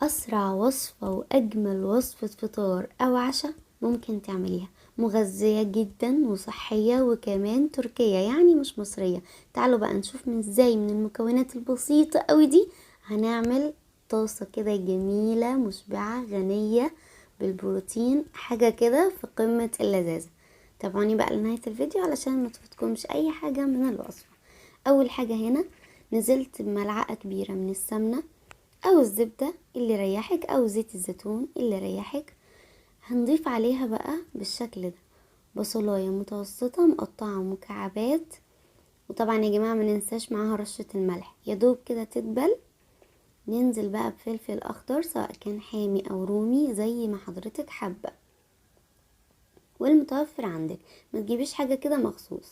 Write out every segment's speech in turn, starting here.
أسرع وصفة وأجمل وصفة فطار أو عشاء ممكن تعمليها، مغذية جدا وصحية وكمان تركية يعني مش مصرية. تعالوا بقى نشوف ازاي من المكونات البسيطة قوي دي هنعمل طاسة كده جميلة مشبعة غنية بالبروتين، حاجة كده في قمة اللذاذة. تابعوني بقى لنهاية الفيديو علشان ما تفوتكمش أي حاجة من الوصفة. أول حاجة هنا نزلت بملعقة كبيرة من السمنة او الزبدة اللي ريحك او زيت الزيتون اللي ريحك. هنضيف عليها بقى بالشكل ده بصلاية متوسطة مقطعة مكعبات، وطبعا يا جماعة ما ننساش معاها رشة الملح يا دوب كده تدبل. ننزل بقى بفلفل اخضر سواء كان حامي او رومي زي ما حضرتك حابة والمتوفر عندك، ما تجيبيش حاجة كده مخصوص.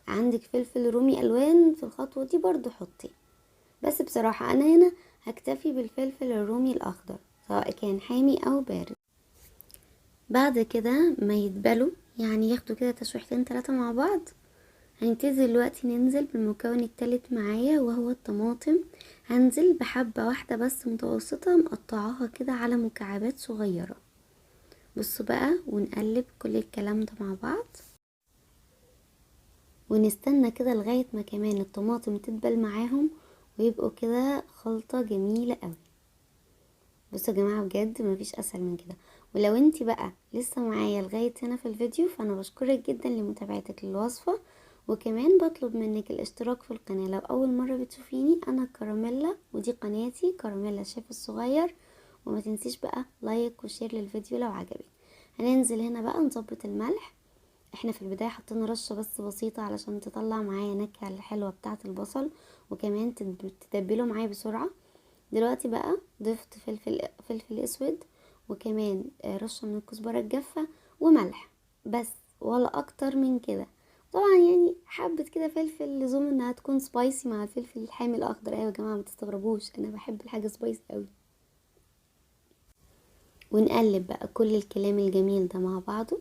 عندك فلفل رومي الوان في الخطوة دي برضو حطي، بس بصراحة انا هنا هكتفي بالفلفل الرومي الاخضر سواء كان حامي او بارد. بعد كده ما يدبلوا يعني ياخدوا كده تشويحتين 3 مع بعض، هنبتدي دلوقتي ننزل بالمكون التالت معايا وهو الطماطم. هنزل بحبة واحدة بس متوسطة مقطعاها كده على مكعبات صغيرة. بصوا بقى ونقلب كل الكلام ده مع بعض ونستنى كده لغاية ما كمان الطماطم تدبل معاهم ويبقوا كده خلطة جميلة قوي. بصوا يا جماعة بجد مفيش اسهل من كده. ولو انتي بقى لسه معايا لغاية هنا في الفيديو فانا بشكرك جدا لمتابعتك للوصفة، وكمان بطلب منك الاشتراك في القناة لو اول مرة بتشوفيني. انا كراميلا ودي قناتي كراميلا الشيف الصغير، وما تنسيش بقى لايك وشير للفيديو لو عجبك. هننزل هنا بقى نظبط الملح. احنا في البداية حطينا رشة بس بسيطة علشان تطلع معايا نكهة الحلوة بتاعة البصل وكمان تتبله معايا بسرعة. دلوقتي بقى ضفت فلفل اسود وكمان رشة من الكزبرة الجافة وملح بس ولا اكتر من كده. طبعا يعني حبة كده فلفل لزوم انها تكون سبايسي مع الفلفل الحامي الاخضر. ايوه يا جماعة ما تستغربوش انا بحب الحاجة سبايسي قوي. ونقلب بقى كل الكلام الجميل ده مع بعضه.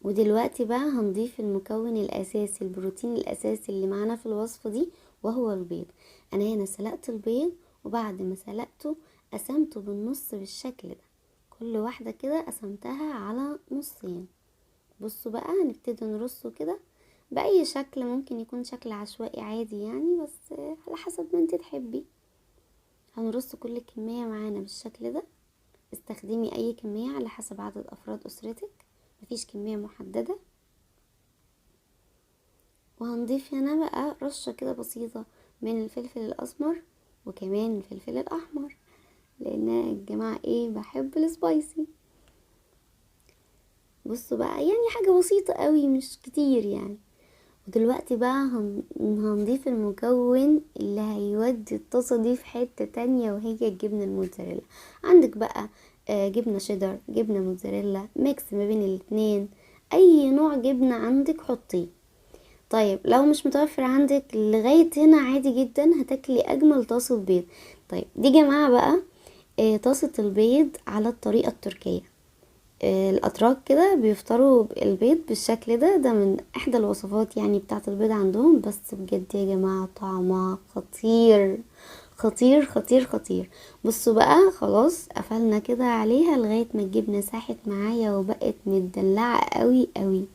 ودلوقتي بقى هنضيف المكون الاساسي البروتين الاساسي اللي معانا في الوصفة دي وهو البيض. انا هنا سلقت البيض وبعد ما سلقته قسمته بالنص بالشكل ده، كل واحدة كده قسمتها على نصين. بصوا بقى هنبتدي نرصه كده بأي شكل، ممكن يكون شكل عشوائي عادي يعني بس على حسب ما انت تحبي. هنرص كل كمية معانا بالشكل ده. استخدمي اي كمية على حسب عدد افراد اسرتك، مفيش كمية محددة. وهنضيف هنا بقى رشة كده بسيطة من الفلفل الاسمر وكمان الفلفل الاحمر لان يا جماعة ايه بحب السبايسي. بصوا بقى يعني حاجة بسيطة قوي مش كتير يعني. ودلوقتي بقى هنضيف المكون اللي هيودي الطاسة دي في حتة تانية وهي الجبنة الموتزاريلا. عندك بقى جبنة شيدر جبنة موتزاريلا ميكس ما بين الاتنين، اي نوع جبنة عندك حطيه. طيب لو مش متوفر عندك لغاية هنا عادي جدا هتاكلي اجمل طاسة بيض. طيب دي جماعة بقى طاسة البيض على الطريقة التركية. الاتراك كده بيفطروا البيض بالشكل ده، ده من احدى الوصفات يعني بتاعه البيض عندهم. بس بجد يا جماعه طعمها خطير خطير خطير خطير. بصوا بقى خلاص قفلنا كده عليها لغايه ما الجبنه ساحت معايا وبقت مدلعه قوي قوي.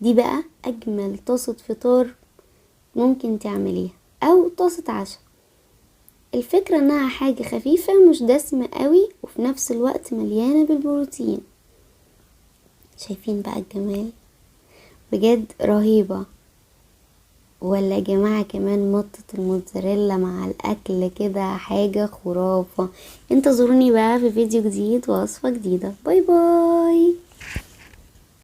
دي بقى اجمل طاسه فطار ممكن تعمليها او طاسه عشاء. الفكره انها حاجه خفيفه مش دسمه قوي وفي نفس الوقت مليانه بالبروتين. شايفين بقى الجمال بجد رهيبة. ولا يا جماعة كمان مطة الموتزاريلا مع الاكل كده حاجة خرافة. انتظروني بقى في فيديو جديد ووصفة جديدة. باي باي.